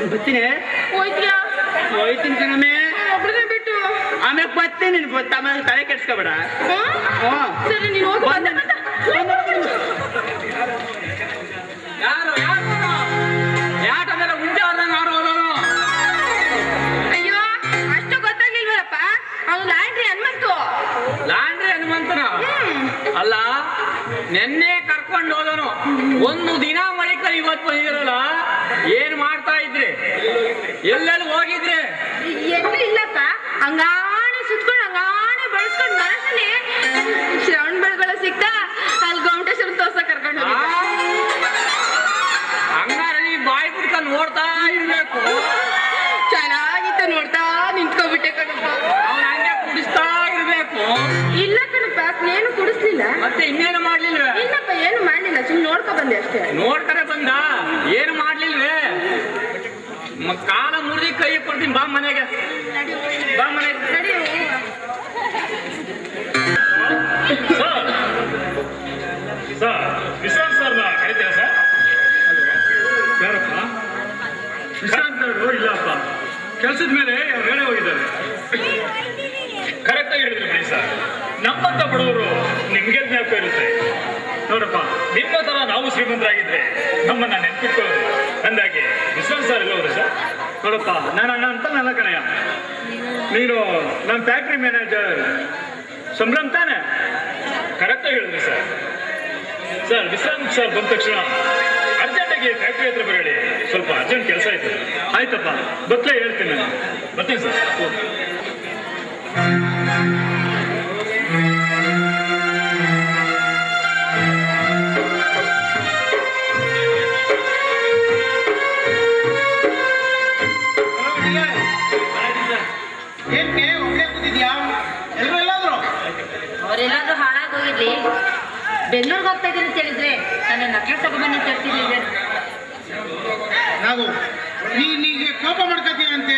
ನಾನು ಬರ್ತೀನಿ. ಹೋಯ್ತೀಯಾ? ಹೋಯ್ತೀನಿ ಕಣಮ್ಮೆ. ಒಬ್ಬರನ್ನೇ ಬಿಟ್ಟು ಆಮೇಲೆ ಬರ್ತೀನಿ. ನೀನು ಗೊತ್ತ, ಆಮೇಲೆ ತಲೆ ಕೆಡ್ಸ್ಕೊಬೇಡ. ಸರಿ, ನೀನು ಹೋಗಿ ಯಾರು ಯಾಟದೆಲ್ಲ ಮುಂಚೆ ಅವ್ರನ್ನ ಆಡೋದು. ಅಯ್ಯೋ, ಅಷ್ಟು ಗೊತ್ತಾಗ್ಲಿಲ್ವಲ್ಲಪ್ಪ. ಅವನು ಲಾಂಡ್ರಿ ಹನುಮಂತು. ಲಾಂಡ್ರಿ ಹನುಮಂತನ ಅಲ್ಲ, ನೆನ್ನೆ ಕರ್ಕೊಂಡು ಹೋದನು. ಒಂದು ದಿನ ಬಳಿಕ ಇವತ್ತು ಬಂದಿರಲ್ಲ. ಏನ್ ಮಾಡ್ತಾ ಇದ್ರಿ? ಎಲ್ಲೆಲ್ಲಿ ಹೋಗಿದ್ರಿ? ಎಲ್ಲೂ ಇಲ್ಲಪ್ಪ. ಹಂಗಾಣೆ ಸುತ್ಕೊಂಡು ಹಂಗಾಣೆ ಬಳಸ್ಕೊಂಡು ಮನಸ್ಸಲ್ಲಿ ಶ್ರವಣ ಬೆಳಗೊಳ ಸಿಗ್ತಾ ಅಲ್ಲಿ ಗೌಂಟೇಶ್ವರ ತೋರ್ಸ ಕರ್ಕೊಂಡು ಹಂಗಾರೆ ನೀ ಬಾಯಿ ಬಿಡ್ಕೊಂಡು ನೋಡ್ತಾ ಇರ್ಬೇಕು. ಚೆನ್ನಾಗಿತ್ತು, ನೋಡ್ತಾ ನಿಂತ್ಕೊಬಿಟ್ಟೆ ಕಣಪ್ಪ. ಅವ್ನ ಹಂಗೆ ಕುಡಿಸ್ತಾ ಇರ್ಬೇಕು. ಇಲ್ಲ ಕಣಪ್ಪ, ಏನು ಕುಡಿಸ್ಲಿಲ್ಲ. ಮತ್ತೆ ಇನ್ನೇನು ಮಾಡ್ಲಿಲ್ವೇ? ಇಲ್ಲಪ್ಪ, ಏನು ಮಾಡ್ಲಿಲ್ಲ, ಸುಮ್ಮನೆ ನೋಡ್ಕೊ ಬಂದೆ ಅಷ್ಟೇ. ನೋಡ್ತಾರೆ ಬಂದ, ಏನು ಮಾಡ್ಲಿಲ್ವೇ? ಕಾಲ ಮುರಿದಿ ಕೈ ಕೊಡ್ತೀನಿ. ಬಾ ಮನೆಗೆ, ಬಾ ಮನೆಗೆ. ನಡಿ. ಸರ್, ವಿಶ್ರಾಂತ್ ಸರ್ನ ಕರಿತೀರಾ ಸರ್? ಯಾರಪ್ಪ? ವಿಶ್ರಾಂತ್ ಅವರು ಇಲ್ಲಪ್ಪ, ಕೆಲಸದ ಮೇಲೆ ಅವ್ರು ಹೇಳೇ ಹೋಗಿದ್ದಾರೆ. ಕರೆಕ್ಟಾಗಿ ಹೇಳಿದ್ರಿ ಬಿಡಿ ಸರ್. ನಮ್ಮಂತ ಬಡವರು ನಿಮ್ಗೆ ಜ್ಞಾಪಕ ಇರುತ್ತೆ ನೋಡಪ್ಪ. ನಿಮ್ಮ ತರ ನಾವು ಶ್ರೀಮಂತರಾಗಿದ್ರೆ ನಮ್ಮನ್ನ ನೆನ್ಪಿಟ್ಕೊಳ್ಳೋದು. ಅಂದಾಗೆ ವಿಶ್ರಾಂತ್ ಸರ್ ಎಲ್ಲ ಹೋದ್ರು ಸರ್? ನೋಡಪ್ಪ, ನಾನು ಅಣ್ಣ ಅಂತ ನನ್ನ ಕಣಯ್ಯ. ನೀನು ನನ್ನ ಫ್ಯಾಕ್ಟ್ರಿ ಮ್ಯಾನೇಜರ್ ಸಂಭ್ರಮ್ ತಾನೆ? ಕರೆಕ್ಟಾಗಿ ಹೇಳಿದ್ರಿ ಸರ್. ಸರ್, ವಿಶ್ರಾಂತ್ ಸರ್ ಬಂದ ತಕ್ಷಣ ಅರ್ಜೆಂಟಾಗಿ ಫ್ಯಾಕ್ಟ್ರಿ ಹತ್ರ ಬರಲಿ, ಸ್ವಲ್ಪ ಅರ್ಜೆಂಟ್ ಕೆಲಸ ಆಯ್ತು. ಆಯ್ತಪ್ಪ, ಬತ್ತಲೇ ಹೇಳ್ತೀನಿ ನಾನು. ಬರ್ತೀನಿ ಸರ್. ಏನ್ಕೆ ಒಳ್ಳೆ ಕೂತಿದ್ಯಾ? ಎಲ್ಲರೂ ಎಲ್ಲಾದ್ರು ಅವರೆಲ್ಲಾದ್ರೂ ಹಾಳಾಗಿ ಹೋಗಿರ್ಲಿ. ಬೆಂಗಳೂರಿಗೆ ಹೋಗ್ತಾ ಇದ್ದೀನಿ ಅಂತ ಹೇಳಿದ್ರೆ ನನ್ನ ನಕ್ಲೆಸ್ ತಗೊಂಡ್ಬನ್ನಿ ತರ್ತಿದ್ದೆ. ನಾವು ನೀನಿಗೆ ಕೋಪ ಮಾಡ್ಕೊತೀವಂತೆ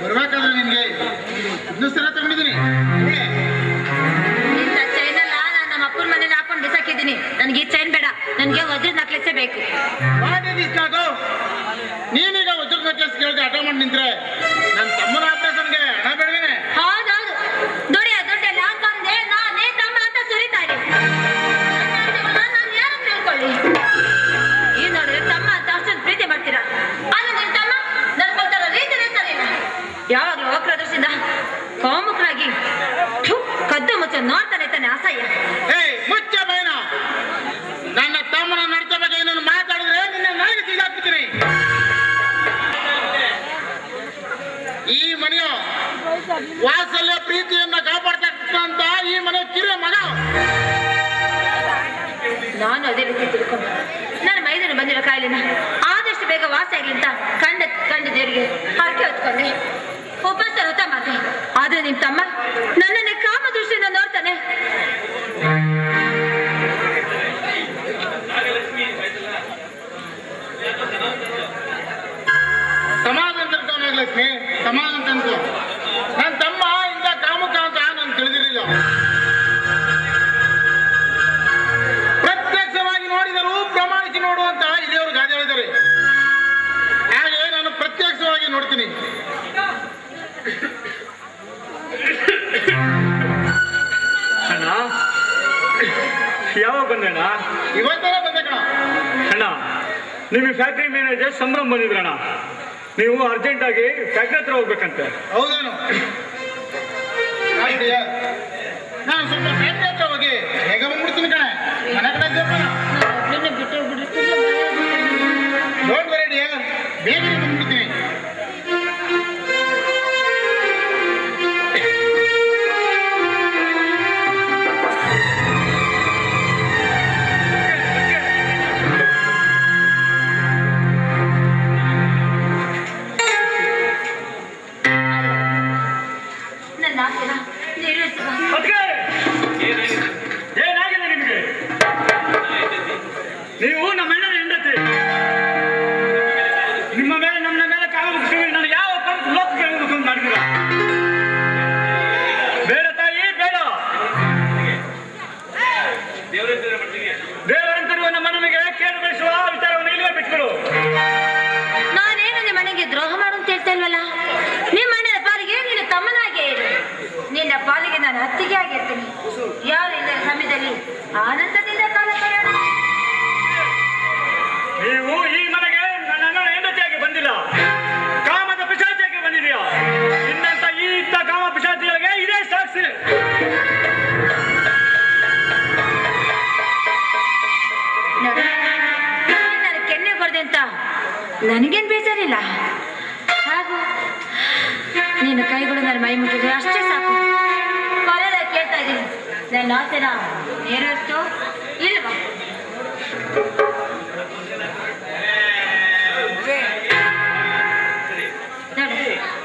ಬರ್ಬೇಕಾದ್ರೆ ನಿನ್ಗೆ ಇನ್ನೂ ಸಲ ತಗೊಂಡಿದ್ದೀನಿ. ಇಂಥ ಚೈನಲ್ಲ ನಾನು ನಮ್ಮ ಅಪ್ಪನ ಮನೇಲಿ ಹಾಕೊಂಡು ಬಿಸಾಕಿದ್ದೀನಿ. ನನಗೆ ಈ ಚೈನ್ ಬೇಡ, ನನಗೆ ವಜ್ರದ ನಕ್ಲೆಸ್ಸೇ ಬೇಕು. ಮಾಡಿದಿಸ್ತಾಗೋ. ನೀನೀಗ ವಜ್ರ ನೆಕ್ಲೆಸ್ ಕೇಳಿದ್ರೆ ಹಠ ಮಾಡಿ ನಿಂತ್ರೆ ನನ್ನ ತಮ್ಮನ ಆಪರೇಷನ್ಗೆ ಹಣ ಬೇಡವೇನೆ? ಹೌದೌದು, ದುಡಿಯ ದುಡ್ಡೆಲ್ಲ ಬಂದೆ ನಾನೇ ತಮ್ಮ ಅಂತ ಸುರಿತಾರೆ. ನಾನು ಯಾರು ತಿಳ್ಕೊಳ್ಳಿ? ಈ ನೋಡಿದ್ರೆ ತಮ್ಮ ಅಂತ ಅಷ್ಟೊಂದು ಪ್ರೀತಿ ಮಾಡ್ತೀರಾ, ಆದ್ರೆ ನಿನ್ ತಮ್ಮ ನಡ್ಕೊಳ್ತಾರ ರೀತಿನೇ ಸರಿ. ಯಾವಾಗಲೂ ವಕ್ರದೃಷ್ಟಿಂದ ಕಾಮುಕರಾಗಿ ಕದ್ದು ಮುಚ್ಚ ನೋಡ್ತಾನೆ ತಾನೆ ಅಸಹ್ಯ. ಮುಚ್ಚ ಬೈನ. ನನ್ನ ತಮ್ಮನ ನಡ್ತ ಬಗ್ಗೆ ಏನೇನು ಮಾತಾಡಿದ್ರೆ ನಿನ್ನ ನನಗೆ ಸಿಗಾಕ್ಬಿಡ್ತೀನಿ. ಈ ಮನೆಯ ವಾತ್ಸಲ್ಯ ಪ್ರೀತಿಯನ್ನ ಕಾಪಾಡ್ತಕ್ಕಂತ ಈ ಮನೆ ಕಿರಿಯ ಮಗ ನಾನು ಅದೇ ರೀತಿ ತಿಳ್ಕೊಂಡು ನನ್ನ ಮೈದೂರು ಬಂದಿರೋ ಕಾಯಿಲೆನ ಆದಷ್ಟು ಬೇಗ ವಾಸಿ ಆಗ್ಲಿ ಅಂತ ಕಂಡ ದೇವರಿಗೆ ಹರಕೆ ಹೊತ್ಕೊಂಡೆ. ಒಬ್ಬಸ ಹೊತ್ತ ಮಾತೆ. ಆದ್ರೆ ನಿಮ್ ತಮ್ಮ ನನ್ನನ್ನೇ ಕಾಮ ದೃಷ್ಟಿಯಿಂದ ನೋಡ್ತಾನೆ. ಸಮಾಧಾನ ಲಕ್ಷ್ಮಿ, ಸಮಾಧಾನ ತಂದು. ನನ್ನ ತಮ್ಮ ಇಂಥ ಕಾಮುಕ ಅಂತ ನಾನು ತಿಳಿದಿರಲಿಲ್ಲ. ಪ್ರತ್ಯಕ್ಷವಾಗಿ ನೋಡಿದರೂ ಪ್ರಮಾಣಿಸಿ ನೋಡುವಂತ ಹಿರಿಯವರು ಗಾದೆ ಹೇಳಿದ್ದಾರೆ. ಹಾಗೆ ನಾನು ಪ್ರತ್ಯಕ್ಷವಾಗಿ ನೋಡ್ತೀನಿ. ಅಣ್ಣ, ಯಾವಾಗ ಬಂದಣ್ಣ? ಇವತ್ತೆಲ್ಲ ಬಂದೆ ಕಣ. ಅಣ್ಣ, ನಿಮಗೆ ಫ್ಯಾಕ್ಟ್ರಿ ಮ್ಯಾನೇಜರ್ ಸಂಭ್ರಮ್ ಬಂದಿದ್ರಣ್ಣ. ನೀವು ಅರ್ಜೆಂಟಾಗಿ ಫ್ಯಾಕ್ಟ್ರಿ ಹತ್ರ ಹೋಗ್ಬೇಕಂತೆ. ಹೌದೇನು? ನಾನು ಸ್ವಲ್ಪ ಫ್ಯಾಕ್ಟ್ರಿ ಹತ್ರ ಹೋಗಿ ಬೇಗ ಬಂದ್ಬಿಡ್ತೀನಿ ಕಣೆ. ಮನೆ ಕಡೆ ಬಿಟ್ಟು ಡೋಂಟ್ ವರಿ ಡಿಯರ್, ಬೇಗನೆ ಬಂದ್ಬಿಡ್ತೀನಿ. ಏನಾಗಿದೆ ನಿಮಗೆ? ನೀವು ನಮ್ಮ ಅಣ್ಣನ ಹೆಂಡತಿ. ನಿಮ್ಮ ಮೇಲೆ ನಮ್ಮ ಮೇಲೆ ಕಾಲ ಮುಗಿಸ್ತೀವಿ. ನಾನು ಯಾವ ಲೋಕ ಮಾಡಿದಿರ? ಬೇಡ ತಾಯಿ, ಬೇಡ. ದೇವರಂತಿರುವ ನಮ್ಮ ಮನೆಗೆ ಕೇಳು ಬಯಸುವ ವಿಚಾರವನ್ನು ಇಲ್ಲೇ ಬಿಟ್ಬಿಡು. ನಾನೇನು ನಿಮ್ಮ ಮನೆಗಿದ್ರು ಇಲ್ವಲ್ಲ. ನಿಮ್ಮ ಅಣ್ಣನ ಪಾಲಿಗೆ ನೀನು ತಮ್ಮನಾಗೆ ಇರು, ನಿನ್ನ ಪಾಲಿಗೆ ನಾನು ಅತ್ತಿಗೆ ಆಗಿರ್ತೀನಿ. ಯಾರು ಇಲ್ಲದ ಸಮಯದಲ್ಲಿ ಆನಂದದಿಂದ ಕಾಲ ಕಳೆಯೋಣ. ನೀವು ಈ ಮನೆಗೆ ನನ್ನ ಹೆಂಡತಿಯಾಗಿ ಬಂದಿಲ್ಲ, ಕಾಮದ ಪಿಶಾಚಿಯಾಗಿ ಬಂದಿದೆಯಾ? ನಿನ್ನಂತ ಈ ಇತ್ತ ಕಾಮ ಪಿಶಾಚಿಗಳಿಗೆ ಇದೇ ಸಾಕ್ಷಿ. ನೋಡು, ನಾನು ಕೆನ್ನೆ ಕೊಡ್ದೆ ಅಂತ ನನಗೇನು ಬೇಜಾರಿಲ್ಲ. ಹಾಗೂ ನೀನು ಕೈಗಳು ನನ್ನ ಮೈ ಮುಟ್ಟಿದ್ರೆ ಅಷ್ಟೇ ಸಾಕು. ಕೊನೆದ ಕೇಳ್ತಾ ಇದ್ದೀನಿ, ನನ್ನ ಆಸೆನ ನೆರವೇರಿಸು ಇಲ್ವಾ? ನೋಡು,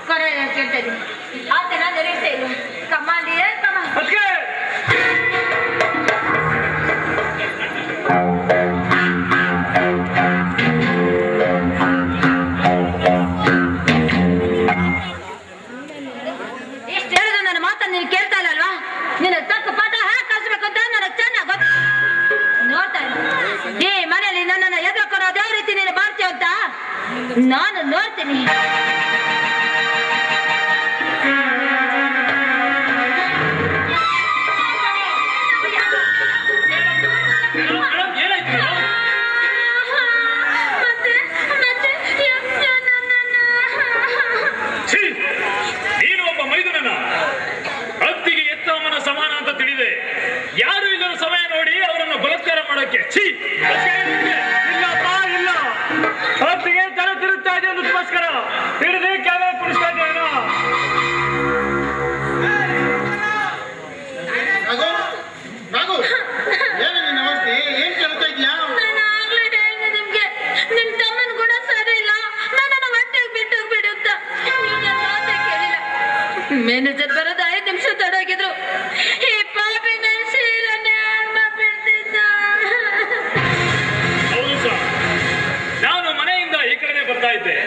ಕೊನೆದ ಕೇಳ್ತಾ ಇದ್ದೀನಿ, ಆಸೆನ ನೆರವೇರಿಸೇ ಇಲ್ಲ. ಕಮಾಂಡಿಯರ್ ಕಮಾಂಡ್. ಅದಕ್ಕೆ ಇಷ್ಟು ಹೇಳಿದ್ರು ನನ್ನ ಮಾತನ್ನು ನೀನು ಕೇಳ್ತಾ ಇಲ್ಲ ಅಲ್ವಾ? ನೀನು ತಕ್ಕ ಪಾಠ ಹೇಗೆ ಕಲಿಸ್ಬೇಕು ಅಂತ ನನಗೆ ಚೆನ್ನಾಗಿ ಗೊತ್ತು. ನೋಡ್ತಾ ಇರು, ಈ ಮನೆಯಲ್ಲಿ ನನ್ನನ್ನು ಎದುರ್ಕೊಂಡು ಅದೇ ರೀತಿ ನೀನು ಮಾಡ್ತೀಯ ಅಂತ ನಾನು ನೋಡ್ತೀನಿ. ನೀನು ಒಬ್ಬ ಮೈದುನನ ಅತ್ತಿಗೆ ಎತ್ತಮ್ಮನ ಸಮಾನ ಅಂತ ತಿಳಿದೆ. ಯಾರು ಇಲ್ಲದ ಸಮಯ ನೋಡಿ ಅವರನ್ನು ಬಲಾತ್ಕಾರ ಮಾಡೋಕೆ ಇಲ್ಲಪ್ಪ, ಇಲ್ಲ. ಅತ್ತಿಗೆ ತಲೆ ತಿರುಗ್ತಾ ಇದೆ ಅನ್ನೋದಕ್ಕೋಸ್ಕರ ಹಿಡಿದು ಕೆಳಗೆ ಕುಡಿಸ್ತಾ ಇದ್ದೇನೋ. ರಾಘು, ರಾಘು, ಏನು ನಿನ್ನ ಅವಸ್ಥೆ? ಏನ್ ಕೇಳ್ತಾ ಇದ್ಯಾ? ನಾನು ಆಗ್ಲೇ ಹೇಳಿದೆ ನಿಮ್ಗೆ, ನಿಮ್ ತಮ್ಮನ ಗುಣ ಸರಿ ಇಲ್ಲ, ನನ್ನನ್ನು ಹೊಟ್ಟೆಗೆ ಬಿಟ್ಟು ಬಿಡು ಅಂತ. ನೀವು ನನ್ನ ಮಾತೇ ಕೇಳಿಲ್ಲ. ಮ್ಯಾನೇಜರ್ ಬರೋದು 5 ನಿಮಿಷ ತಡೋಗಿದ್ರು. ಈ ಪಾಪಿ ನನ್ನ ಶೀಲನೆ ಬಿಡ್ತಿದ್ದ. ಹೌದು ಸರ್, ನಾನು ಮನೆಯಿಂದ ಈ ಕಡೆ ಬರ್ತಾ ಇದ್ದೆ.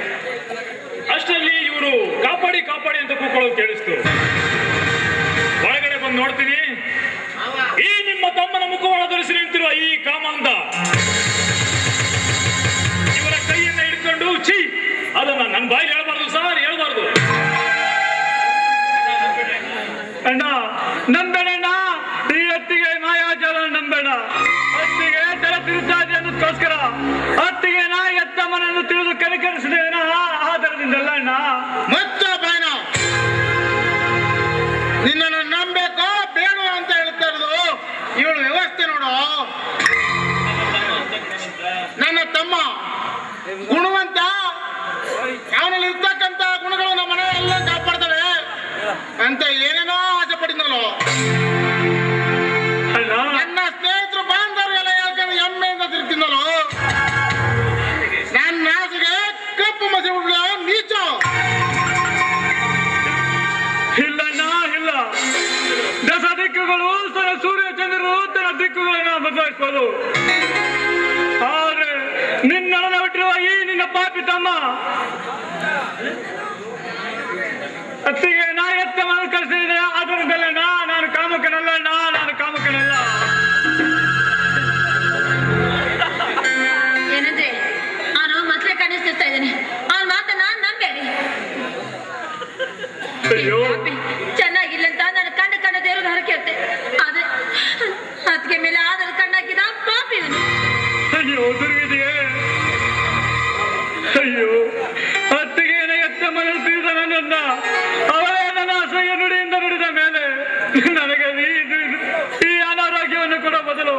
ಅಷ್ಟರಲ್ಲಿ ಇವರು ಕಾಪಾಡಿ ಕಾಪಾಡಿ ಅಂತ ಕೂಕೊಳ್ಳೋದು ಕೇಳಿಸ್ತು. ಒಳಗಡೆ ಬಂದು ನೋಡ್ತೀನಿ, ಈ ನಿಮ್ಮ ತಮ್ಮನ ಮುಖವಾಡ ಧರಿಸಿ ನಿಂತಿರುವ ಈ ಕಾಮಾಂಧ ಇವರ ಕೈಯನ್ನ ಹಿಡ್ಕೊಂಡು ಛೀ, ಅದನ್ನ ನನ್ನ ಬಾಯಿ ಹೇಳ್ಬಾರ್ದು ಸರ್, ಹೇಳ್ಬಾರ್ದು. ಅಣ್ಣ ನಂಬೇಡಣ್ಣ, ಈ ಅತ್ತಿಗೆ ಮಾಯಾಜಾಲ ನಂಬೇಡ. ಅತ್ತಿಗೆ ತಲೆ ತಿರುಗ್ತಾ ಇದೆ ಅನ್ನೋದಕ್ಕೋಸ್ಕರ ಅತ್ತಿಗೆನ ಎತ್ತಮ್ಮನನ್ನು ತಿಳಿದು ಕನಿಕರಿಸಿದೇನ ಆಧಾರದಿಂದಲ್ಲ ಅಣ್ಣ. ಮತ್ತ ಬಾಯ್ನ ನಿನ್ನನ್ನು ನಂಬೇಕೋ ಬೇಡ ಅಂತ ಹೇಳ್ತಾ ಇರೋದು. ಇವಳು ವ್ಯವಸ್ಥೆ ನೋಡು. ನನ್ನ ತಮ್ಮ ಗುಣವಂತ, ಅವನಲ್ಲಿ ಇರ್ತಕ್ಕಂತ ಗುಣಗಳು ನಮ್ಮ ಮನೆ ಎಲ್ಲ ಕಾಪಾಡ್ತವೆ ಅಂತ ಏನೇನೋ ಆಸೆ ಪಡಿದ್ನಲ್ಲೋ. ಅಣ್ಣ ನನ್ನ ಸ್ನೇಹಿತರು ಬಾಂಧವರು ಎಲ್ಲ ಹೇಳ್ಕೊಂಡು ಹೆಮ್ಮೆಯಿಂದ ತಿರ್ತಿದ್ನಲ್ಲೋ. ನನ್ನ ಆಸೆಗೆ ಕಪ್ಪು ಮಸಿ ಹುಡ್ಲ ನೀಚ. ಇಲ್ಲಣ್ಣ, ಇಲ್ಲ. ದಶ ದಿಕ್ಕುಗಳು ತನ್ನ ಸೂರ್ಯ ಚಂದ್ರರು ತನ್ನ ದಿಕ್ಕುಗಳನ್ನ ಬದಲಾಯಿಸಬಹುದು. ಆದ್ರೆ ನಿನ್ನೊಡನೆ ಹುಟ್ಟಿರುವ ಈ ನಿನ್ನ ಪಾಪಿ ತಮ್ಮ ಅತ್ತಿಗೆ ನಾ ಎತ್ತ ಮನ ಕಳಿಸಿದ್ರೆ ಅದರಿಂದಲ್ಲಣ್ಣ. ನಾನು ಕಾಮಕನಲ್ಲ ಅಣ್ಣ, ನಾನು ಕಾಮಕನಲ್ಲ. ಏನಂದ್ರೆ ಅವನು ಮತ್ತೆ ಕಾಣಿಸ್ತಿರ್ತಾ ಇದ್ದಾನೆ. ಅವನ ಮಾತನ್ನ ನಂಬೇಡಿ. ಅಯ್ಯೋ, ಚೆನ್ನಾಗಿಲ್ಲ ಅಂತ ನಾನು ಕಣ್ಣ ದೇವ್ರ ಹರಕೆ ಇರ್ತೆ. ಆದ್ರೆ ಅದಕ್ಕೆ ಮೇಲೆ ಆದರೂ ಕಣ್ಣಾಕಿದ ಪಾಪಿ ಇವನು. ಅಯ್ಯೋ ದುರ್ವಿಧಿಯೇ, ಅಯ್ಯೋ ಅತ್ತಿಗೆನ ಎತ್ತ ಮನಸ್ಸು ತಿಳಿದ ನನ್ನನ್ನ ಅವಳೇ ನನ್ನ ಅಸಹ್ಯ ನುಡಿಯಿಂದ ನುಡಿದ ಮೇಲೆ ನನಗೆ ಈ ಅನಾರೋಗ್ಯವನ್ನು ಕೊಡೋ ಬದಲು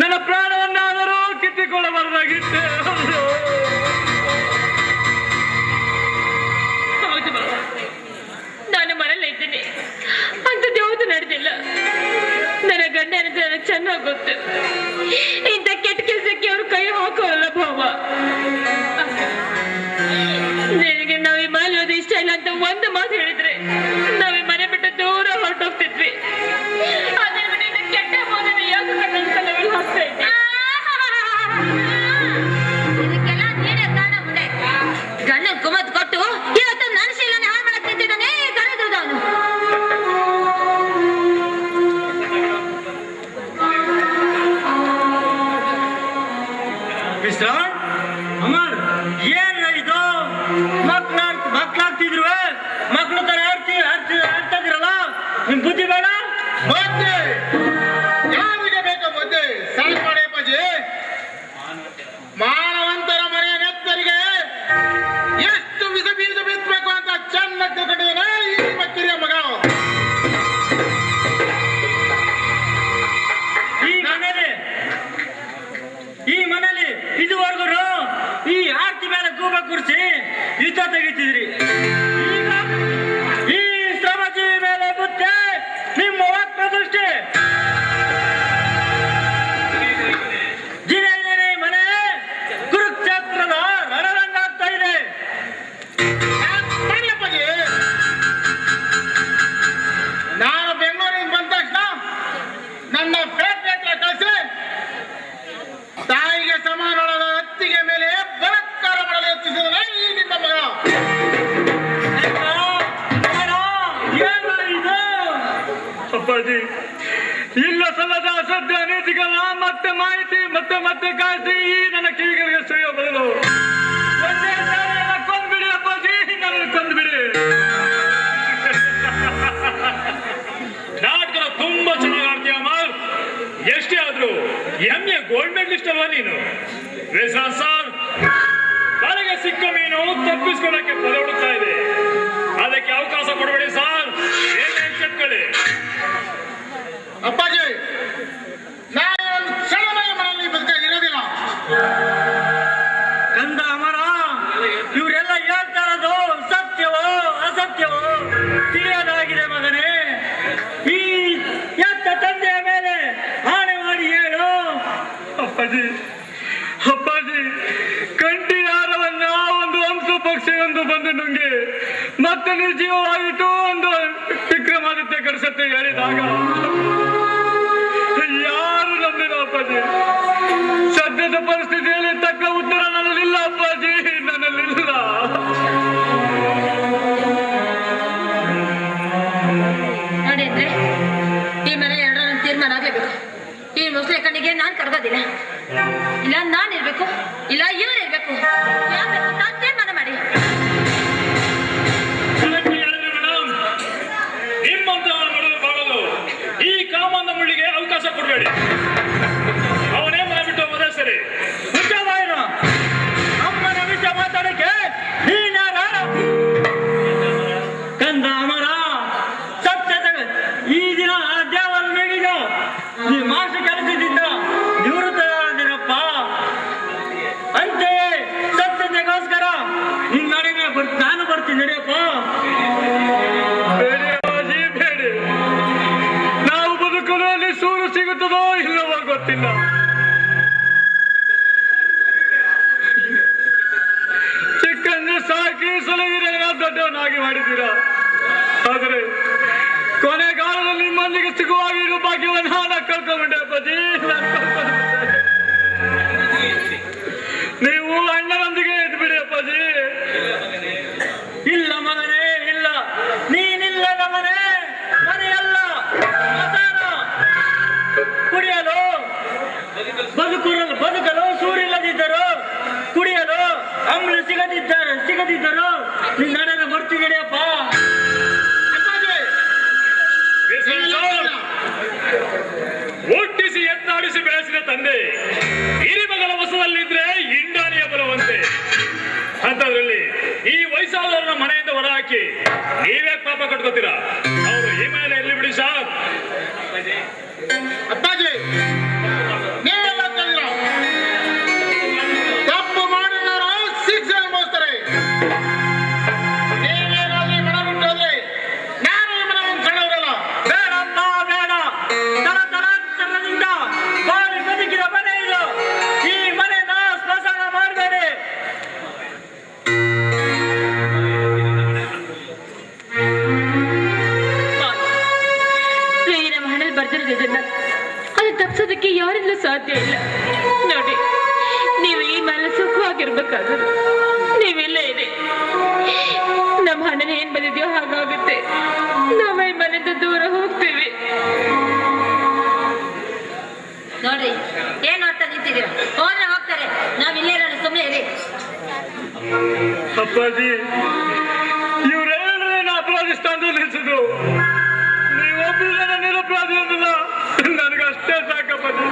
ನನ್ನ ಪ್ರಾಣವನ್ನಾದರೂ ಕಿತ್ತಿಕೊಳ್ಳಬಾರದಾಗಿತ್ತೆ. ಹೌದು ಬಾಬಾ, ನಾನು ಮನೇಲಿ ಇದ್ದೀನಿ, ಅಂಥದ್ದು ಯಾವುದು ನಡೆದಿಲ್ಲ. ನನ್ನ ಗಂಡ ನನಗೆ ಚೆನ್ನಾಗಿ ಗೊತ್ತು. ಇಂಥ ಕೆಟ್ಟ ಕೆಲಸಕ್ಕೆ ಅವ್ರು ಕೈ ಹಾಕೋಲ್ಲ ಭಾವ. ನಿನಗೆ ನಾವು ಈ ಮನೆ ಓದಿ ಇಷ್ಟ ಇಲ್ಲ ಅಂತ ಒಂದು ಮಾತು ಹೇಳಿದ್ರೆ ನಾವು ಈ ಮನೆ ಬಿಟ್ಟು ದೂರ ಹೊರಟೋಗ್ತಿದ್ವಿ. ಅದ್ರ ಬಿಟ್ಟು ಕೆಟ್ಟ ಹೋದ್ರೆ ಯಾಕೆ ಕಣ್ಣಲ್ಲಿ ಹಾಕ್ತಾ ಇದ್ದೆ. ಇದಕ್ಕೆಲ್ಲ ನೀನೇ ಕಾರಣ ಮುಂದೆ. ಗಂಡ ಕುಮತ್ ಕೊಟ್ಟು ಇವತ್ತು ನನ್ನ ಶೀಲನೆ ಹಾಳು ಮಾಡಕ್ ನಿಂತಿದ್ದಾನೆ ಕರೆದ್ರು ಅವನು. ಮಿಸ್ಟರ್ ಅಮರ್, ಏನ್ ಇದು ಮಕ್ಳಾಗ್ತಾ ಕೂರಿಸಿ ಯುದ್ಧ ತೆಗಿತಿದ್ರಿ. ಈಗ ಈ ಶ್ರಮಜೀವಿ ಮೇಲೆ ಬುದ್ಧಿ ನಿಮ್ಮ ವಾಕ್ ದೃಷ್ಟಿ. ದಿನೇ ದಿನೇ ಮನೆ ಕುರುಕ್ಷೇತ್ರದ ರಣರಂಗಾಗ್ತಾ ಇದೆ. ಅಪ್ಪಾಜಿ, ನಾನು ಬೆಂಗಳೂರಿಗೆ ಬಂದ ತಕ್ಷಣ ನನ್ನ ಫ್ಯಾಕ್ಟ್ರಿ ಹತ್ರ ಕಳಿಸಿ ತಾಯಿಗೆ ಸಮಾನವಾದ ಹತ್ತಿಗೆ ಮೇಲೆ ಬಲಾತ್ಕಾರ ಮಾಡಲು ಯತ್ನಿಸಿದರೆ ಈ ನಿಮ್ಮ ಮಗ. ಅಪ್ಪಾಜಿ, ಇಲ್ಲ ಸಲ್ಲದ ಅಸಭ್ಯ ಅನೀತಿಗಳ ಮತ್ತೆ ಮಾಹಿತಿ ಮತ್ತೆ ಮತ್ತೆ ಕಾಯಿಸಿ ಈ ನನ್ನ ಕಿವಿಗಳಿಗೆ ಸುರಿಯೋ ಬದಲು ಒಂದೇ ಸಾರಿ ನನ್ನ ಕೊಂದ್ಬಿಡಿ ಅಪ್ಪಾಜಿ, ನನ್ನ ಕೊಂದ್ಬಿಡಿ. ನಾಟಕ ತುಂಬಾ ಚೆನ್ನಾಗಿ ಆಡ್ತೀಯ ಅಮರ್. ಎಷ್ಟೇ ಆದ್ರೂ ಎಮ್ಮೆ ಗೋಲ್ಡ್ ಮೆಡಲಿಸ್ಟ್ ಅಲ್ವಾ ನೀನು? ಸರ್, ನನಗೆ ಸಿಕ್ಕ ಮೀನು ತಪ್ಪಿಸ್ಕೊಳ್ಳಕ್ಕೆ ಪದ ಹುಡುಕ್ತಾ ಇದೆ. ಅದಕ್ಕೆ ಅವಕಾಶ ಕೊಡಬೇಡಿ ಸರ್. ಏನೇನು ಚೆಟ್ಕೊಳ್ಳಿ. ಅಪ್ಪಾಜಿ, ನಾನು ಒಂದು ಕ್ಷಣಮಯ ಮನೆಯಲ್ಲಿ ಬದುಕಾಗಿರೋದಿಲ್ಲ. ಕಂದ ಅಮರ, ಇವರೆಲ್ಲ ಹೇಳ್ತಾ ಇರೋದು ಸತ್ಯವೋ ಅಸತ್ಯವೋ ತಿಳಿಯೋದಾಗಿದೆ ಮಗನೇ. ಈ ಎತ್ತ ತಂದೆಯ ಮೇಲೆ ಆಣೆ ಮಾಡಿ ಹೇಳು. ಅಪ್ಪಾಜಿ, ಅಪ್ಪಾಜಿ, ಕಂಠಿಯಾರವನ್ನ ಒಂದು ಹಂಸ ಪಕ್ಷಿಯೊಂದು ಬಂದು ನುಂಗಿ ಮತ್ತೆ ನಿರ್ಜೀವವಾಗಿತ್ತು ಒಂದು ವಿಕ್ರಮಾದಿತ್ಯ ಕಡಿಸತ್ತೆ ಹೇಳಿದಾಗ ಯಾರು ನಂಬಿದ ಅಪ್ಪಾಜಿ? ಸದ್ಯದ ಪರಿಸ್ಥಿತಿಯಲ್ಲಿ ತಕ್ಕ ಉತ್ತರ ನನ್ನಲ್ಲಿಲ್ಲ ಅಪ್ಪಾಜಿ, ನನ್ನಲ್ಲಿಲ್ಲ. ನೋಡಿ ಅಂದ್ರೆ ಈ ಮನೆ ಎರಡರ ತೀರ್ಮಾನ ಆಗ್ಲೇಬೇಕು. ಈ ಮೊಸಳೆ ಕಣ್ಣಿಗೆ ನಾನ್ ಕರ್ಗೋದಿಲ್ಲ. ಇಲ್ಲ ನಾನ್ ಇರ್ಬೇಕು, ಇಲ್ಲ ಇವ್ರು ಇರ್ಬೇಕು. ಯಾವ್ದು ಅಂತ ತೀರ್ಮಾನ ಮಾಡಿ. ಮೇಡಮ್, ನಿಮ್ಮಂತಹ ನಡೆದು ಬಾಳಲು ಈ ಕಾಮಂದ ಮುಳ್ಳಿಗೆ ಅವಕಾಶ ಕೊಡಬೇಡಿ. ಅವನೇ ಮಾಡಿಬಿಟ್ಟು ಹೋಗೋದೇ ಸರಿ. ಹುಚ್ಚವಾಯನ ಅಮ್ಮನ ವಿಷಯ ಮಾತಾಡಕ್ಕೆ ನೀನಾರ? ಕಂದ ಅಮರ, ಸತ್ಯದ ಈ ದಿನ ದೇವರ ಮೇಗಿದ ಈ ಮಾಸ ಕೆಲಸದಿಂದ ನಿವೃತ್ತರಾದಿರಪ್ಪ. ಅಂತೆಯೇ ಸತ್ಯತೆಗೋಸ್ಕರ ನಿನ್ನ ನಡೆಗೆ ನಾನು ಬರ್ತೀನಿ ನಡೆಯಪ್ಪ. ಬೇಡಿ ಅಪ್ಪಾಜಿ, ಬೇಡಿ. ನಾವು ಬದುಕಲು ಅಲ್ಲಿ ಸೂರು ಸಿಗುತ್ತದೋ ಇಲ್ಲವೋ ಗೊತ್ತಿಲ್ಲ. ಚಿಕ್ಕಂದು ಸಾಕಿ ಸಲಗಿರ ದೊಡ್ಡವನಾಗಿ ಮಾಡಿದ್ದೀರಾ. ಆದರೆ ಕೊನೆಗಾಲದಲ್ಲಿ ನಿಮ್ಮೊಂದಿಗೆ ಸಿಗುವಾಗಿರೋ ಭಾಗ್ಯವನ್ನು ನಾನು ಕಳ್ಕೊಂಡ್ಬಿಟ್ಟೆ ಅಪ್ಪಾಜಿ, ನಾನು ಕಳ್ಕೊಂಡ್ಬಿಟ್ಟೆ. ನೀವು ಅಣ್ಣನೊಂದಿಗೆ ಇದ್ಬಿಡಿ ಅಪ್ಪಾಜಿ. ಇಲ್ಲ ಮಗನೇ, ಇಲ್ಲ. ನೀನಿಲ್ಲದ ಮನೆ ಮನೆಯಲ್ಲ, ಮಸಾಲ. ಕುಡಿಯಲು ಬದುಕಲು ಸೂರಿಲ್ಲದಿದ್ದರು, ಕುಡಿಯಲು ಅಮ್ಲ ಸಿಗದಿದ್ದರು ನಿನ್ನ ನಡೆನ ಬರ್ತೀನಿ ನಡೆಯಪ್ಪ. ಅಪ್ಪಾಜಿ, ಹುಟ್ಟಿಸಿ ಎತ್ತಾಡಿಸಿ ಬೆಳೆಸಿದ ತಂದೆ ಹಿರಿಮಗಳ ವಸದಲ್ಲಿದ್ರೆ ಇಂಡಾನಿಯ ಬಲವಂತೆ. ಅಂತದ್ರಲ್ಲಿ ಈ ವಯಸ್ಸಾದವರನ್ನ ಮನೆಯಿಂದ ಹೊರಹಾಕಿ ನೀವೇ ಪಾಪ ಕಟ್ಕೋತೀರಾ? ಅವರು ಈ ಮನೆಯಲ್ಲಿ ಎಲ್ಲಿ ಬಿಡಿ ಸಾರ್. ಅಪ್ಪಾಜಿ, ನೀವೆಲ್ಲ ತಿಳಿದಿರ ತಪ್ಪು ಮಾಡಿದವರು ಶಿಕ್ಷೆ ಅನುಭವಿಸ್ತಾರೆ. ನೀವೇನಾದ್ರೂ ಈ ಮನೆ ಬಿಟ್ಟೋದ್ರೆ ನಾನು ಈ ಮನೆಯನ್ನು ಸಣ್ಣವರಲ್ಲ. ಬೇಡಪ್ಪ ಬೇಡ. ತಲಾಂತರದಿಂದ ಬಾಳಿ ಬದುಕಿದ ಮನೆ ಇದು. ಈ ಮನೆನ ಸ್ಮಶಾನ ಮಾಡಬೇಡಿ. ನಮ್ಮ ಹಣೆಯಲ್ಲಿ ಬರ್ದಿರೋದನ್ನ ಅದು ತಪ್ಪಿಸೋದಕ್ಕೆ ಯಾರಿಂದಲೂ ಸಾಧ್ಯ ಇಲ್ಲ. ನೋಡಿ, ನೀವು ಈ ಮೇಲೆ ಸುಖವಾಗಿರ್ಬೇಕಾದ್ರೆ ನೀವಿಲ್ಲೇ ಇದೆ. ನಮ್ಮ ಹಣೆಯಲ್ಲಿ ಏನ್ ಬಂದಿದೆಯೋ ಹಾಗಾಗುತ್ತೆ. ನಮ್ಮ ಈ ಮನೆಯಿಂದ ದೂರ ಹೋಗ್ತೀವಿ. ನೋಡ್ರಿ, ಏನ್ ಮಾಡ್ತಾ ನಿಂತಿದ್ದೀರ? ಹೋದ್ರೆ ಹೋಗ್ತಾರೆ, ನಾವಿಲ್ಲೇ ಇರೋಣ. ಸುಮ್ಮನೆ ಇರಿ. ಅಪ್ಪಾಜಿ, ಇವರೆಲ್ಲರೂ ಅಪರಾಧಿ ಸ್ಥಾನದಲ್ಲಿ ನಿಲ್ಲಿಸಿದ್ರು. ನೀವೊಬ್ಬರು ನನ್ನ ನಿರಪರಾಧಿ ಅಂದಿಲ್ಲ. ನನಗಷ್ಟೇ ಸಾಕಪ್ಪಾಜಿ.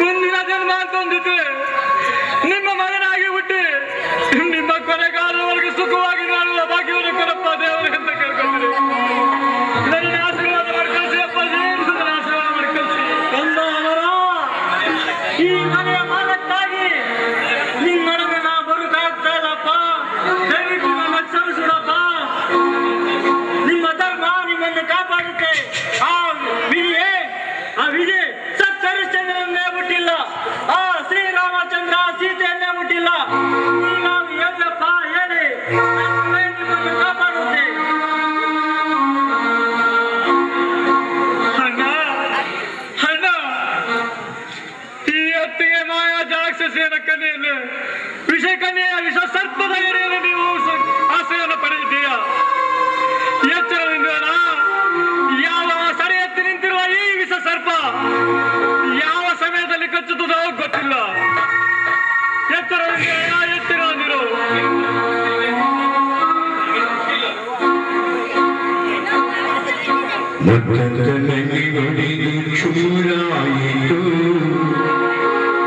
ಮುಂದಿನ ಜನ್ಮ ಅಂತ ಹೊಂದಿದ್ರೆ ನಿಮ್ಮ ಮಗನಾಗಿ ಹುಟ್ಟಿ ನಿಮ್ಮ ಕೊನೆಗಾಲವರೆಗೆ ಸುಖವಾಗಿ ನಾಡುವ ಭಾಗ್ಯವನ್ನು ಕೊಡಪ್ಪ ದೇವರೇ ಅಂತ ಕೇಳ್ಕೊಳ್ತೀನಿ. ನನ್ನ ಆಶೀರ್ವಾದ ಮಾಡಿ ಕಳಿಸಿ ಅಪ್ಪಾಜಿ, ನನ್ನ ಆಶೀರ್ವಾದ ಮಾಡಿ ಕಳಿಸಿ. ಕಂದ ಅಮರ, ಈ ಮನೆಯ ಮಾಲಕ್ಕಾಗಿ ನಿನ್ನ ನಡುವೆ ನಾ ಬರು ರಾಕ್ಷಸಿಯನ ಕನ್ಯೆಯನ್ನು ವಿಷ ಕನ್ಯೆಯ ವಿಷ ಸರ್ಪದ ಎರೆಯಲ್ಲಿ ನೀವು ಆಶ್ರಯವನ್ನು ಪಡೆದಿದ್ದೀಯಾ? ಎಚ್ಚರದಿಂದ ಯಾವ ಸರಿ ಎತ್ತಿ ನಿಂತಿರುವ ಈ ವಿಷ ಸರ್ಪ ಯಾವ ಸಮಯದಲ್ಲಿ ಕಚ್ಚುತ್ತದೋ ಗೊತ್ತಿಲ್ಲ. ಎತ್ತಿರೋದಿರು. ಮುತ್ತಂತನಲ್ಲಿ ಒಡೆದು ಚೂರಾಯಿತು,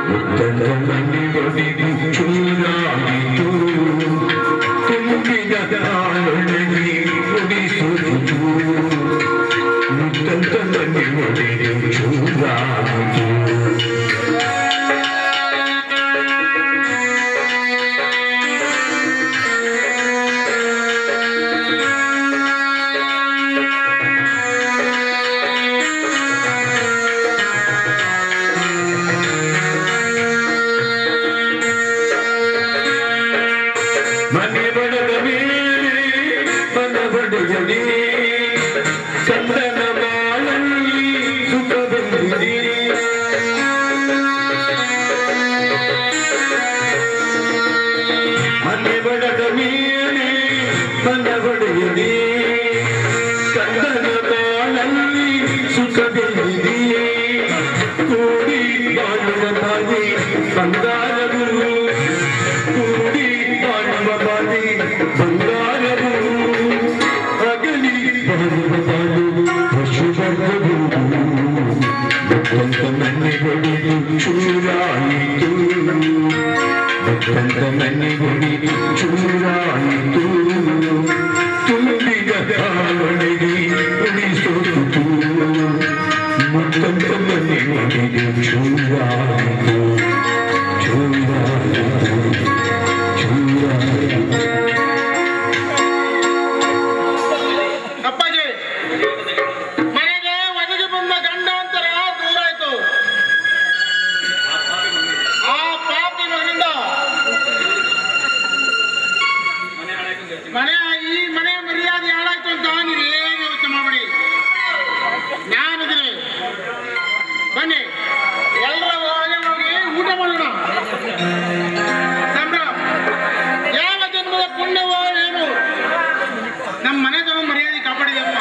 ಮುತ್ತಂತನಲ್ಲಿ ಒಡೆದು ಚೂರಾಯಿತು, ತುಂಬಿದ ಕಾಲೊಳಗೆ ಉಡಿಸುವುದು, ಮುತ್ತಂತನಲ್ಲಿ ಒಡೆದು ಚೂರಾಯಿತು. ಮನೆ ಬಡದ ಮೇಲೆ ಮನಬಡೆಯಲಿ ಚಂದನ ಬಾಳಲ್ಲಿ ಸುಖ ಬಂದಿದೆ. ಮನೆ ಬಡದ ಮೇಲೆ ಮನಬಡೆಯಲಿ ಚಂದನ ಬಾಳಲ್ಲಿ ಸುಖ ಬಂದಿದೆ. ಕೂಡಿ ಬಾಳುವ ಬಾಳಿ ಬಂಗಾರವು, ಕೂಡಿ ಬಾಳುವ ಬಾಳಿ ಬಂಗಾರವು, ಅಗಲಿ ಬಾಳುವ ಬಾಳು ಪಶುವರ್ಗವು. ಮುತ್ತಂತ ಮನೆ ಒಡೆದು ಚೂರಾಯಿತು, ಮುತ್ತಂತ ಮನೆ ಒಡೆದು ಚೂರಾಯಿತು, ತುಂಬಿದ ಕಾಲೊಳಗೆ ಉಳಿಸೋದು, ಮುತ್ತಂತ ಮನೆ ಒಡೆದು ಚೂರಾಯಿತು, ಚೂರಾಯಿತು, ಚೂರಾಯಿತು. ಅಪ್ಪಾಜಿ, ಮನೆಗೆ ಒದಗಿ ಬಂದ ಗಂಡಾಂತರ ದೂರಾಯ್ತು. ಆ ಪಾಪಿ ಮಗನಿಂದ ಈ ಮನೆ ಮರ್ಯಾದೆ ಹಾಳಾಯ್ತು ಅಂತ ನೀವೇನು ಯೋಚನೆ ಮಾಡಬೇಡಿ. ನಾನಿದ್ದೀನಿ, ಬನ್ನಿ ಎಲ್ಲರ ಒಳಗೆ ಹೋಗಿ ಊಟ ಮಾಡೋಣ. ಸಂಭ್ರಮ. ಯಾವ ಜನ್ಮದ ಪುಣ್ಯವೋ ಏನು ನಮ್ಮ ಮನೆದವ ಮರ್ಯಾದೆ ಕಾಪಾಡಿದೆಪ್ಪ.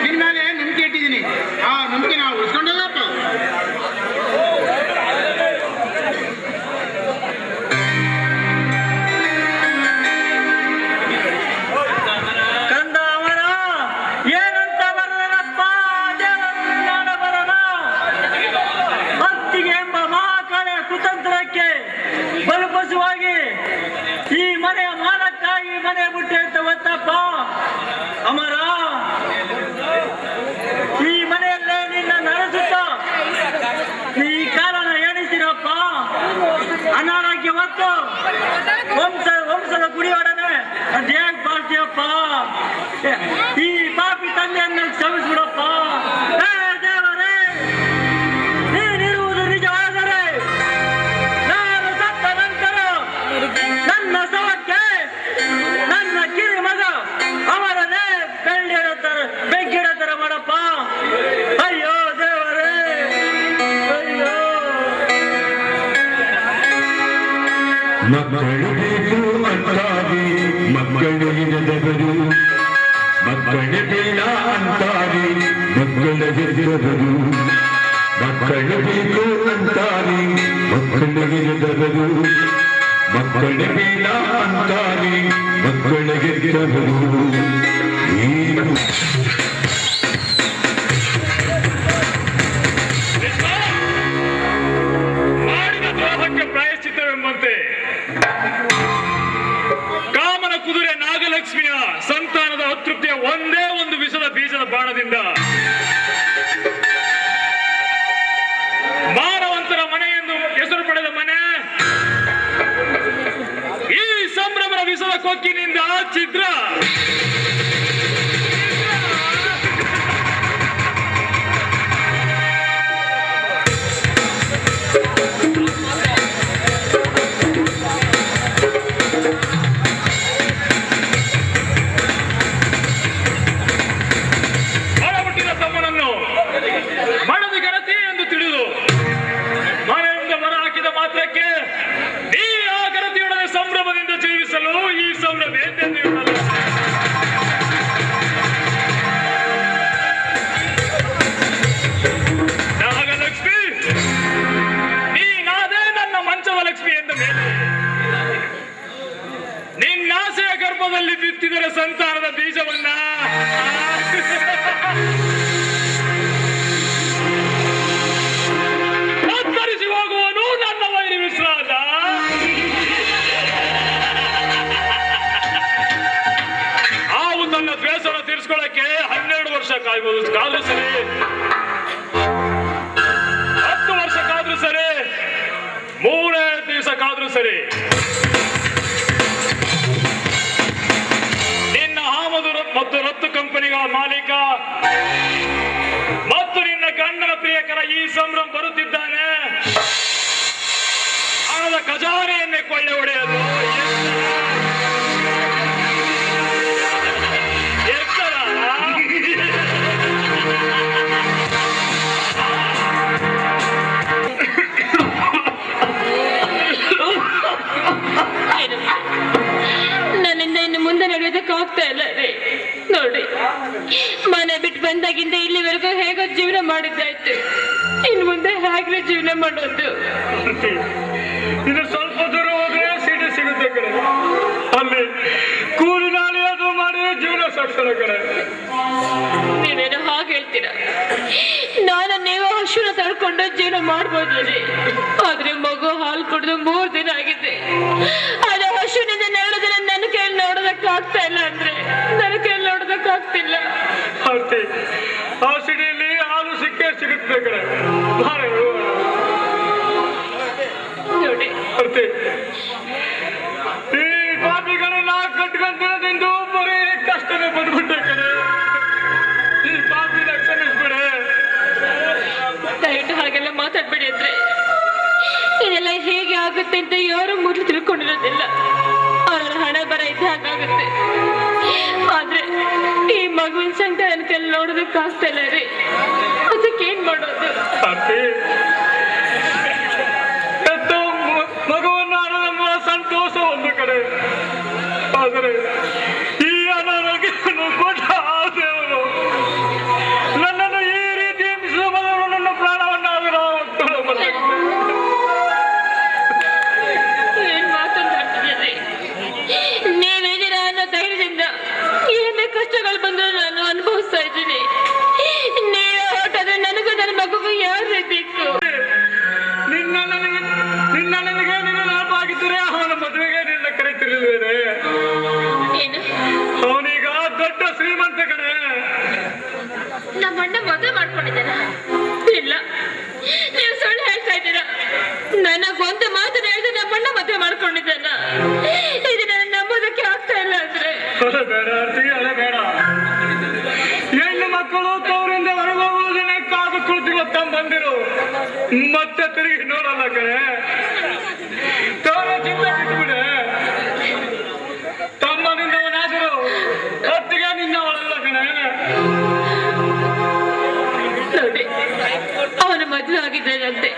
ನಿನ್ನ ಮೇಲೆ ನಂಬಿಕೆ ಇಟ್ಟಿದ್ದೀನಿ, ಆ ನಂಬಿಕೆ ನಾವು ಉಳಿಸ್ಕೊಂಡಲ್ಲಪ್ಪ. ಕಂದ ಅವರ ಏನಂತ ಬರಲಪ್ಪ ದೇವರ ಬರಣ. ಭಕ್ತಿಗೆ ಎಂಬ ಮಹಾಕಾಳ ಕುತಂತ್ರಕ್ಕೆ ಬಲುಪಸುವಾಗಿ ಈ ಮನೆಯ ಮಾನಕ್ಕಾಗಿ ಮನೆ ಬಿಟ್ಟೆ ಅಂತ ಗೊತ್ತಪ್ಪ. ಅಮರ, ಈ ಮನೆಯಲ್ಲೇ ನಿನ್ನ ನಡೆಸುತ್ತ ಈ ಕಾರಣ ಎಣಿಸಿರಪ್ಪ. ಅನಾರೋಗ್ಯ ಮತ್ತು ವಂಶದ ಗುಡಿಯೊಡನೆ ಅದೇಗ್ ಬಾಳ್ತೀಯಪ್ಪ. ಈ ಪಾಪಿ ತಂದೆಯನ್ನು ಕ್ಷಮಿಸ್ಬಿಡಪ್ಪ. ದೇವರೇ, ನೀನಿರುವುದು ನಿಜವಾದರೆ ನಾನು ಸತ್ತ ನಂತರ ನನ್ನ ಶವಕ್ಕೆ ನನ್ನ ಕಿರಿ ಮಗ ಅವರನ್ನೇ ಬೆಗ್ಗಿಡತರ ಮಾಡಪ್ಪ. ಅಯ್ಯೋ ದೇವರೇ, ಅಯ್ಯೋ. ಮಕ್ಕಳು ಬೇಕು ಅಂತಾರೆ ಮಕ್ಕಳು ಇರದವರು, ಮಕ್ಕಳು ಬೇಡ ಅಂತಾರೆ ಮಕ್ಕಳ ಇರದವರು, ಮಕ್ಕಳು ಬೇಕು ಅಂತಾರೆ ಮಕ್ಕಳು ಇರದವರು, ಮಕ್ಕಳು ಬೇಡ ಅಂತಾರೆ ಮಕ್ಕಳ ಇರದವರು. ಏನು ಮಾಡಿದ ದ್ರೋಹಕ್ಕೆ ಪ್ರಾಯಶ್ಚಿತ್ತವೆಂಬಂತೆ ಕಾಮನ ಕುದುರೆ ನಾಗಲಕ್ಷ್ಮಿಯ ಸಂತಾನದ ಅತೃಪ್ತಿಯ ಒಂದೇ ಒಂದು ವಿಷದ ಬೀಜದ ಬಾಣದಿಂದ ಮಾನವಂತರ ಮನೆ ಎಂದು ಹೆಸರು ಪಡೆದ ಮನೆ ಈ ಸಂಭ್ರಮದ ವಿಷದ ಕೊಕ್ಕಿನಿಂದ ಛಿದ್ರ. ಒಳಬಿಟ್ಟಿದ ತಮ್ಮನನ್ನು ಮಡದಿ ಗೆಳತಿ ಎಂದು ತಿಳಿದು ಮನೆಯಿಂದ ಹೊರ ಹಾಕಿದ ಬಿತ್ತಿದರೆ ಸಂತಾನದ ಬೀಜವನ್ನ ಕತ್ತರಿಸಿ ಹೋಗುವನು ನನ್ನ ವೈರಿ ವಿಶ್ರಾದ. ಹಾವು ತನ್ನ ದ್ವೇಷನ ತೀರಿಸ್ಕೊಳ್ಳಕ್ಕೆ 12 ವರ್ಷ ಕಾದ್ರೂ ಸರಿ, 10 ವರ್ಷ ಕಾದ್ರೂ ಸರಿ, 3 ದಿವಸ ಕಾದ್ರೂ ಸರಿ, ನಿನ್ನ ಆಮದು ಮತ್ತು ರಫ್ತು ಕಂಪನಿಗಳ ಮಾಲೀಕ ಮತ್ತು ನಿನ್ನ ಗಂಡನ ಪ್ರಿಯಕರ ಈ ಸಂಭ್ರಮ ಬರುತ್ತಿದ್ದಾನೆ. ಹಣದ ಖಜಾನೆಯನ್ನೇ ಕೊಳ್ಳೆ ಹೊಡೆಯಲು ಎತ್ತರ. ನನ್ನಿಂದ ಇನ್ನು ಮುಂದೆ ನಡೆಯೋದಕ್ಕಾಗ್ತಾ ಇಲ್ಲ ರೀ. ನೋಡಿ, ಮನೆ ಬಿಟ್ಟು ಬಂದಾಗಿಂದ ಇಲ್ಲಿವರೆಗೂ ಹೇಗೋ ಜೀವನ ಮಾಡಿದ್ದಾಯ್ತು. ಇನ್ನು ಮುಂದೆ ಹೇಗ್ರೆ ಜೀವನ ಮಾಡೋದು? ಇನ್ನು ಸ್ವಲ್ಪ ದೂರ ಹೋದ್ರೆ ಸೀಟೆ ಸಿಗುತ್ತೆ ಕಡೆ, ಅಲ್ಲಿ ಕೂಲಿ ನಾಲಿ ಅದು ಮಾಡಿ ಜೀವನ ಸಾಗಿಸೋಣ ಕಡೆ. ನೀವೇನೋ ಹಾಗೆ ಹೇಳ್ತೀರಾ. ನಾನು ನೀವು ಹಸುನ ತಡ್ಕೊಂಡು ಜೀವನ ಮಾಡ್ಬೋದು ರೀ. ಆದ್ರೆ ಮಗು ಹಾಲು ಕುಡಿದು 3 ದಿನ ಆಗಿದೆ. ಅದು ಹಸುವಿನಿಂದ 2 ದಿನ ನನ್ನ ಕೈಯಲ್ಲಿ ನೋಡೋದಕ್ಕಾಗ್ತಾ ಇಲ್ಲ ಅಂದ್ರೆ ನನ್ನ ಕೈಯಲ್ಲಿ ನೋಡೋದಕ್ಕಾಗ್ತಿಲ್ಲ. ಆ ಸಿಡಿಯಲ್ಲಿ ಹಾಲು ಸಿಗುತ್ತೆ ಕಡೆ. ನೋಡಿ, ಈ ಪಾಪಿಗಳನ್ನ ಕಟ್ಕೊಂತಿರೋದ್ರಿಂದ ಬರೀ ಕಷ್ಟನೇ ಬಂದ್ಬಿಟ್ಟೆ ಕಡೆ. ಈ ಪಾಪಿನ ಕ್ಷಮಿಸ್ಬಿಡೆ. ದಯವಿಟ್ಟು ಹಾಗೆಲ್ಲ ಮಾತಾಡ್ಬೇಡಿ ಅಂದ್ರೆ. ಇದೆಲ್ಲ ಹೇಗೆ ಆಗುತ್ತೆ ಅಂತ ಯಾರು ಮೊದಲು ತಿಳ್ಕೊಂಡಿರೋದಿಲ್ಲ. ಅವರ ಹಣ ಬರ ಇದ್ದ ಹಾಗಾಗುತ್ತೆ. ಆದ್ರೆ ಈ ಮಗುವಿನ ಸಂಕಟ ನನ್ನ ಕೈಯಲ್ಲಿ ನೋಡೋದಕ್ಕಾಗ್ತಾ ಇಲ್ಲ ರೀ. ಅದಕ್ಕೇನ್ ಮಾಡೋದು? ಮಗುವನ್ನು ನಮ್ಮ ಸಂತೋಷ ಒಂದು ಕಡೆ, ಆದರೆ ಈ ಅನಾರೋಗ್ಯವನ್ನು ಕೊಟ್ಟ ಆ ದೇವರು ನನ್ನನ್ನು ಈ ರೀತಿ ಹಿಂಸಿಸುವ ಬದಲು ನನ್ನ ಪ್ರಾಣವನ್ನಾದರೂ ಏನ್ ಮಾತಾಡ್ತಿದ್ದೀರಿ? ನೀವಿದ್ದೀರಾ ಅನ್ನೋ ಧೈರ್ಯದಿಂದ ಏನೇ ಕಷ್ಟಗಳು ಬಂದರೂ ನಾನು ಅನುಭವಿಸ್ತಾ ಇದ್ದೀನಿ. ನೀವೇ ಹೊರಟಾದ್ರೆ ನನಗೂ ನನ್ನ ಮಗುಗೂ ಯಾರು ಬೇಕು? ನಿನ್ನ ನನಗೆ ನಿನ್ನ ನೆನಪಾಗಿದ್ದರೆ ಅವನ ಮದುವೆಗೆ ನಿನ್ನ ಕರೆತಿರುವೇನೆ. ಏನು? ಅವನೀಗ ದೊಡ್ಡ ಶ್ರೀಮಂತ ಕಡೆ. ನಮ್ಮ ಅಣ್ಣ ಮದುವೆ ಮಾಡ್ಕೊಂಡಿದ್ದಾನ? ಇಲ್ಲ, ನೀವು ಸುಳ್ಳು ಹೇಳ್ತಾ ಇದ್ದೀರಾ. ನನಗೊಂದು ಮಾತು ಹೇಳಿದ್ರೆ ನಮ್ಮ ಅಣ್ಣ ಮದುವೆ ಮಾಡ್ಕೊಂಡಿದ್ದಾನ? ಇದು ನನ್ನ ನಂಬೋದಕ್ಕೆ ಆಗ್ತಾ ಇಲ್ಲ ಅಂದ್ರೆ. ಬೇಡ ಆರ್ತಿ, ಅದೇ ಬೇಡ. ಹೆಣ್ಣು ಮಕ್ಕಳು ತವರಿಂದ ಹೊರಗೋಗುವುದನ್ನೇ ಕಾದು ಕುಳಿತಿರುವ ತಮ್ಮ ಬಂದಿರು ಮತ್ತೆ ತಿರುಗಿ ನೋಡಲ್ಲ ಕಡೆ. ತವರ ಚಿಂತೆ ಬಿಟ್ಬಿಡೆ. ತಮ್ಮ ನಿನ್ನವನಾದರು ಹೊತ್ತಿಗೆ ನಿನ್ನವಳಲ್ಲ ಕಣೆ. ನೋಡಿ, ಅವನ ಮದುವೆ ಆಗಿದ್ದಾನಂತೆ.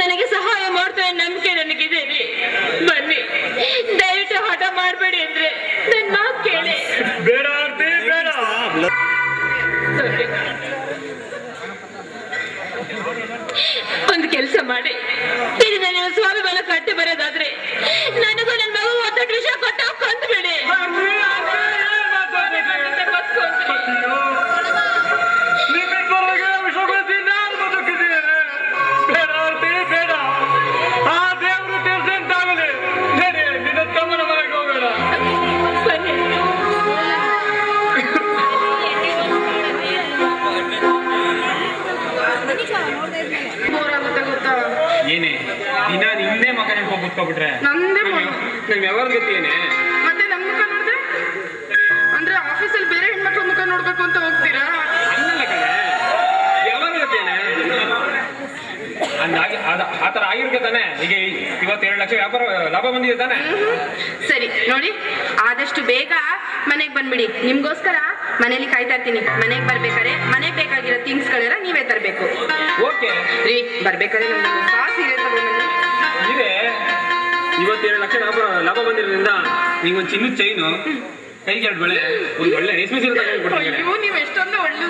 ನನಗೆ ಸಹಾಯ ಮಾಡ್ತಾನೆ ನಂಬಿಕೆ ನನಗಿದೆ ರೀ. ಬನ್ನಿ, ದಯವಿಟ್ಟು ಹಠ ಮಾಡಬೇಡಿ ಅಂದ್ರೆ ನನ್ನ ಮಾತು ಕೇಳಿ. ಬೇಡ ಆರ್ತಿ, ಬೇಡ. ನೋಡಿ, ಒಂದು ಕೆಲಸ ಮಾಡಿ, ಇದನ್ನ ನೀವು ಸ್ವಾಭಿಮಾನ ಕಟ್ಟಿ ಬರೋದಾದ್ರೆ ನನಗೂ ನನ್ನ ಮಗು ಒತ್ತಟ್ಟು ವಿಷಯ ಕೊಟ್ಟು ಕೊಂದ್ಬಿಡಿ. ನಿಮ್ಮಿಬ್ಬರಿಗೆ ವಿಶ್ವಗೊಳಿಸಿ ನಾನು ಬದುಕಿದ್ದೀನಿ. ಬೇಡ ಆರ್ತಿ, ಬೇಡ. ಆ ದೇವರು ತೀರ್ಸಂತಾಗಲಿ. ನಡಿ, ನಿನ್ನ ತಮ್ಮನ ಮನೆಗೆ ಹೋಗೋಣ. ಬನ್ನಿ. ಏನೇ ದಿನ ನಿನ್ನೆ ಮಗ ನೆನ್ಕೊಂಡು ಕೂತ್ಕೊಬಿಟ್ರೆ ನಂದೇ ನಾವ್ ಯಾವಾಗ ಗೊತ್ತೇನೆ? ಮತ್ತೆ ನಮ್ಮ ಮುಖ ನೋಡಿದ್ರೆ ಅಂದ್ರೆ ಆಫೀಸಲ್ಲಿ ಬೇರೆ ಹೆಣ್ಮಕ್ಳ ಮುಖ ನೋಡ್ಬೇಕು ಅಂತ ಹೋಗ್ತೀರಾ? ಹಂಗಲ್ಲ ಕಣೆ, ಯಾವಾಗ ಗೊತ್ತೇನೆ? ಹಂಗಾಗಿ ಆ ಥರ ಆಗಿರ್ಕೆ ತಾನೆ. ಈಗ 22 ಲಕ್ಷ ವ್ಯಾಪಾರ ಲಾಭ ಬಂದಿದೆ ತಾನೆ. ಸರಿ ನೋಡಿ, ಆದಷ್ಟು ಬೇಗ ಮನೆಗೆ ಬಂದ್ಬಿಡಿ. ನಿಮ್ಗೋಸ್ಕರ ಮನೇಲಿ ಕಾಯ್ತಾ ಇರ್ತೀನಿ. ಮನೆಗೆ ಬರ್ಬೇಕಾದ್ರೆ ಮನೆಗೆ ಬೇಕಾಗಿರೋ ಥಿಂಗ್ಸ್ಗಳೆಲ್ಲ ನೀವೇ ತರಬೇಕು. ಓಕೆ ರೀ, ಬರ್ಬೇಕಾದ್ರೆ ನಮ್ಗೆ ಹೊಸ ಸೀರೆ ತಗೊಂಡ್ಬನ್ನಿ. ಇದೆ 22 ಲಕ್ಷ ಲಾಭ ಬಂದಿರೋದ್ರಿಂದ ನಿಂಗೊಂದು ಚಿನ್ನದ ಚೈನು, ಕೈಗೆ 2 ಬಳೆ, ಒಂದು ಒಳ್ಳೆ ರೇಷ್ಮೆ ಸೀರೆ ತಗೊಂಡು ಕೊಡ್ತೀನಿ. ಅಯ್ಯೋ, ನೀವು ಎಷ್ಟೊಂದು ಒಳ್ಳೆ